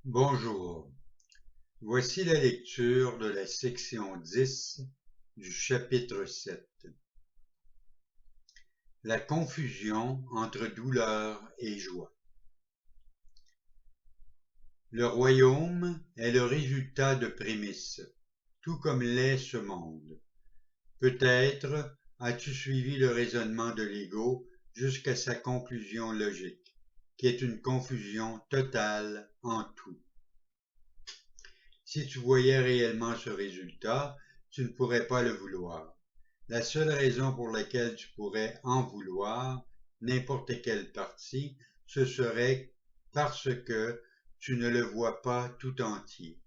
Bonjour, voici la lecture de la section 10 du chapitre 7. La confusion entre douleur et joie. Le royaume est le résultat de prémices, tout comme l'est ce monde. Peut-être as-tu suivi le raisonnement de l'ego jusqu'à sa conclusion logique, qui est une confusion totale en tout. Si tu voyais réellement ce résultat, tu ne pourrais pas le vouloir. La seule raison pour laquelle tu pourrais en vouloir n'importe quelle partie, ce serait parce que tu ne le vois pas tout entier.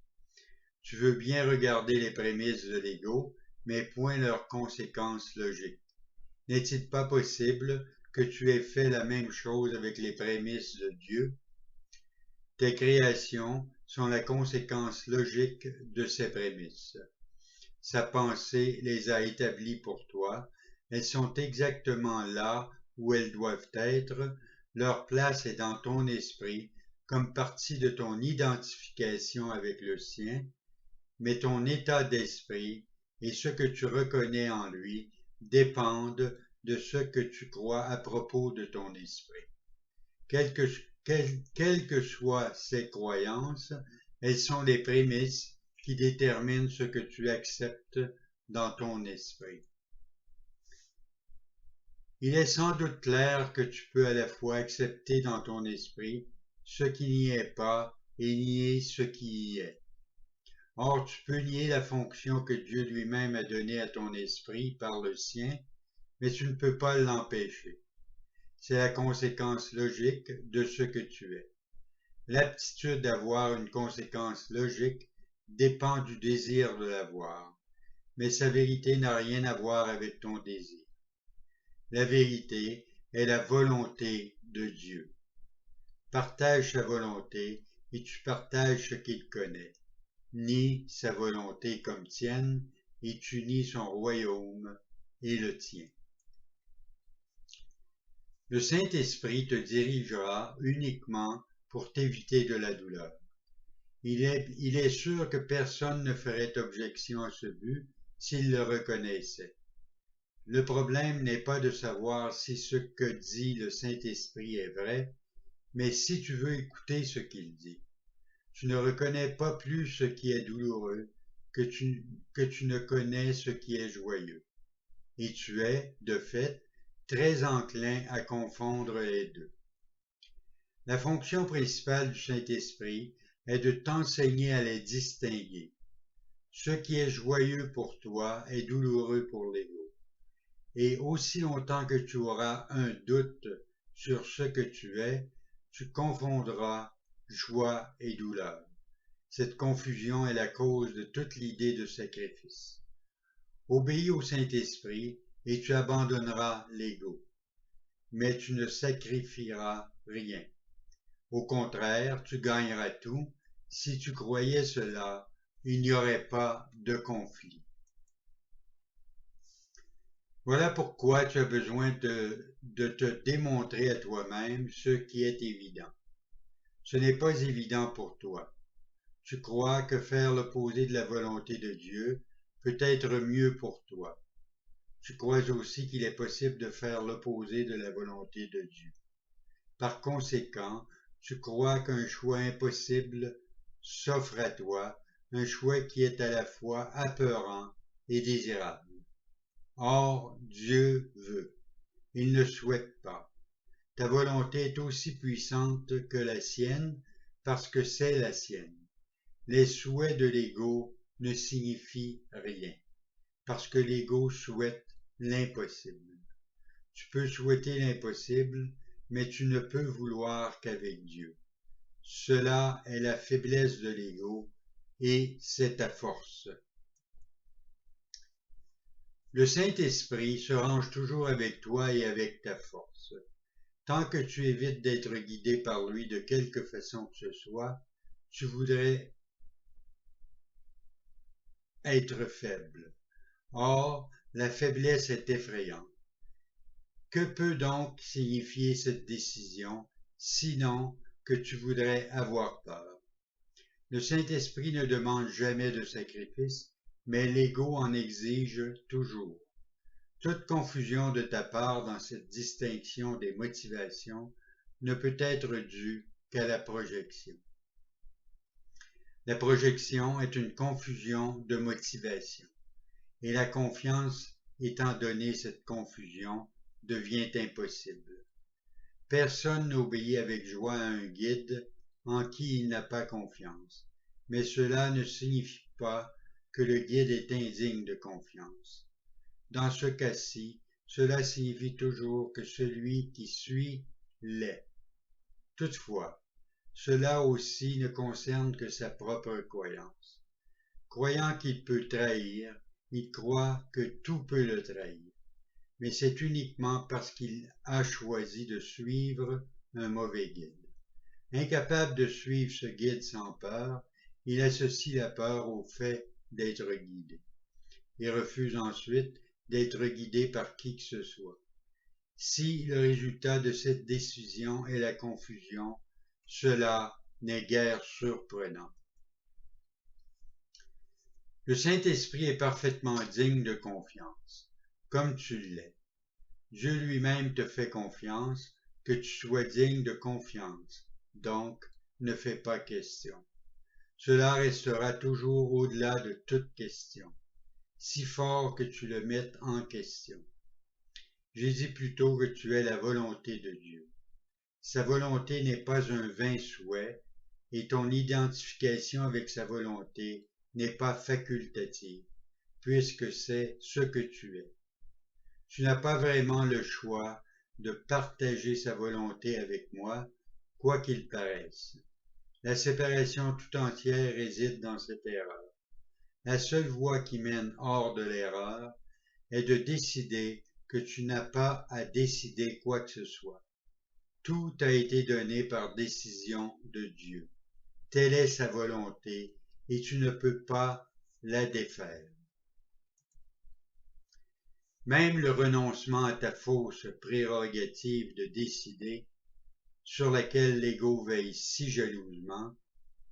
Tu veux bien regarder les prémices de l'ego, mais point leurs conséquences logiques. N'est-il pas possible que tu aies fait la même chose avec les prémices de Dieu? Tes créations sont la conséquence logique de ces prémices. Sa pensée les a établies pour toi. Elles sont exactement là où elles doivent être. Leur place est dans ton esprit comme partie de ton identification avec le sien, mais ton état d'esprit et ce que tu reconnais en lui dépendent de ce que tu crois à propos de ton esprit. Quelles que soient ces croyances, elles sont les prémices qui déterminent ce que tu acceptes dans ton esprit. Il est sans doute clair que tu peux à la fois accepter dans ton esprit ce qui n'y est pas et nier ce qui y est. Or, tu peux nier la fonction que Dieu lui-même a donnée à ton esprit par le sien, mais tu ne peux pas l'empêcher. C'est la conséquence logique de ce que tu es. L'aptitude d'avoir une conséquence logique dépend du désir de l'avoir, mais sa vérité n'a rien à voir avec ton désir. La vérité est la volonté de Dieu. Partage sa volonté et tu partages ce qu'il connaît. Nie sa volonté comme tienne et tu nies son royaume et le tien. Le Saint-Esprit te dirigera uniquement pour t'éviter de la douleur. Il est sûr que personne ne ferait objection à ce but s'il le reconnaissait. Le problème n'est pas de savoir si ce que dit le Saint-Esprit est vrai, mais si tu veux écouter ce qu'il dit. Tu ne reconnais pas plus ce qui est douloureux que tu ne connais ce qui est joyeux. Et tu es, de fait, très enclin à confondre les deux. La fonction principale du Saint-Esprit est de t'enseigner à les distinguer. Ce qui est joyeux pour toi est douloureux pour l'ego. Et aussi longtemps que tu auras un doute sur ce que tu es, tu confondras joie et douleur. Cette confusion est la cause de toute l'idée de sacrifice. Obéis au Saint-Esprit et tu abandonneras l'ego. Mais tu ne sacrifieras rien. Au contraire, tu gagneras tout. Si tu croyais cela, il n'y aurait pas de conflit. Voilà pourquoi tu as besoin de te démontrer à toi-même ce qui est évident. Ce n'est pas évident pour toi. Tu crois que faire l'opposé de la volonté de Dieu peut être mieux pour toi. Tu crois aussi qu'il est possible de faire l'opposé de la volonté de Dieu. Par conséquent, tu crois qu'un choix impossible s'offre à toi, un choix qui est à la fois apeurant et désirable. Or, Dieu veut. Il ne souhaite pas. Ta volonté est aussi puissante que la sienne parce que c'est la sienne. Les souhaits de l'ego ne signifient rien parce que l'ego souhaite l'impossible. Tu peux souhaiter l'impossible, mais tu ne peux vouloir qu'avec Dieu. Cela est la faiblesse de l'ego et c'est ta force. Le Saint-Esprit se range toujours avec toi et avec ta force. Tant que tu évites d'être guidé par lui de quelque façon que ce soit, tu voudrais être faible. Or, la faiblesse est effrayante. Que peut donc signifier cette décision, sinon que tu voudrais avoir peur? Le Saint-Esprit ne demande jamais de sacrifice, mais l'ego en exige toujours. Toute confusion de ta part dans cette distinction des motivations ne peut être due qu'à la projection. La projection est une confusion de motivation, et la confiance étant donnée cette confusion devient impossible. Personne n'obéit avec joie à un guide en qui il n'a pas confiance, mais cela ne signifie pas que le guide est indigne de confiance. Dans ce cas-ci, cela signifie toujours que celui qui suit l'est. Toutefois, cela aussi ne concerne que sa propre croyance. Croyant qu'il peut trahir, il croit que tout peut le trahir. Mais c'est uniquement parce qu'il a choisi de suivre un mauvais guide. Incapable de suivre ce guide sans peur, il associe la peur au fait d'être guidé. Il refuse ensuite d'être guidé par qui que ce soit. Si le résultat de cette décision est la confusion, cela n'est guère surprenant. Le Saint-Esprit est parfaitement digne de confiance, comme tu l'es. Dieu lui-même te fait confiance, que tu sois digne de confiance, donc ne fais pas question. Cela restera toujours au-delà de toute question, si fort que tu le mettes en question. J'ai dit plutôt que tu es la volonté de Dieu. Sa volonté n'est pas un vain souhait, et ton identification avec sa volonté n'est pas facultative, puisque c'est ce que tu es. Tu n'as pas vraiment le choix de partager sa volonté avec moi, quoi qu'il paraisse. La séparation tout entière réside dans cette erreur. La seule voie qui mène hors de l'erreur est de décider que tu n'as pas à décider quoi que ce soit. Tout a été donné par décision de Dieu. Telle est sa volonté et tu ne peux pas la défaire. Même le renoncement à ta fausse prérogative de décider, sur laquelle l'ego veille si jalousement,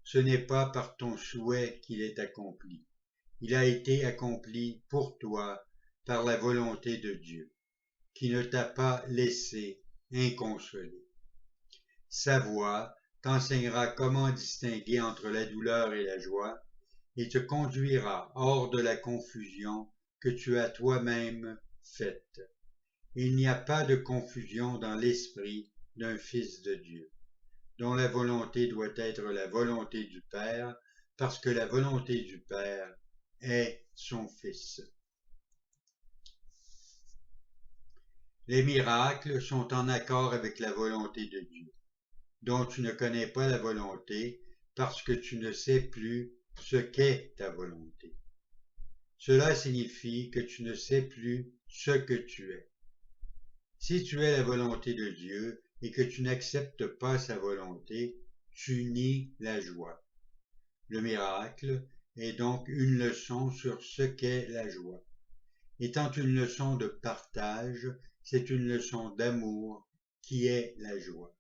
ce n'est pas par ton souhait qu'il est accompli. Il a été accompli pour toi par la volonté de Dieu, qui ne t'a pas laissé inconsolé. Sa voix t'enseignera comment distinguer entre la douleur et la joie, et te conduira hors de la confusion que tu as toi-même faite. Il n'y a pas de confusion dans l'esprit d'un fils de Dieu, dont la volonté doit être la volonté du Père, parce que la volonté du Père est son Fils. Les miracles sont en accord avec la volonté de Dieu, dont tu ne connais pas la volonté parce que tu ne sais plus ce qu'est ta volonté. Cela signifie que tu ne sais plus ce que tu es. Si tu es la volonté de Dieu et que tu n'acceptes pas sa volonté, tu nies la joie. Le miracle est donc une leçon sur ce qu'est la joie. Étant une leçon de partage, c'est une leçon d'amour qui est la joie.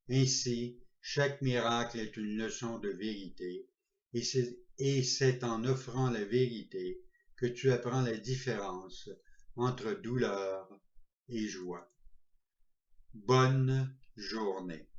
Ainsi, chaque miracle est une leçon de vérité, et c'est en offrant la vérité que tu apprends la différence entre douleur et joie. Bonne journée.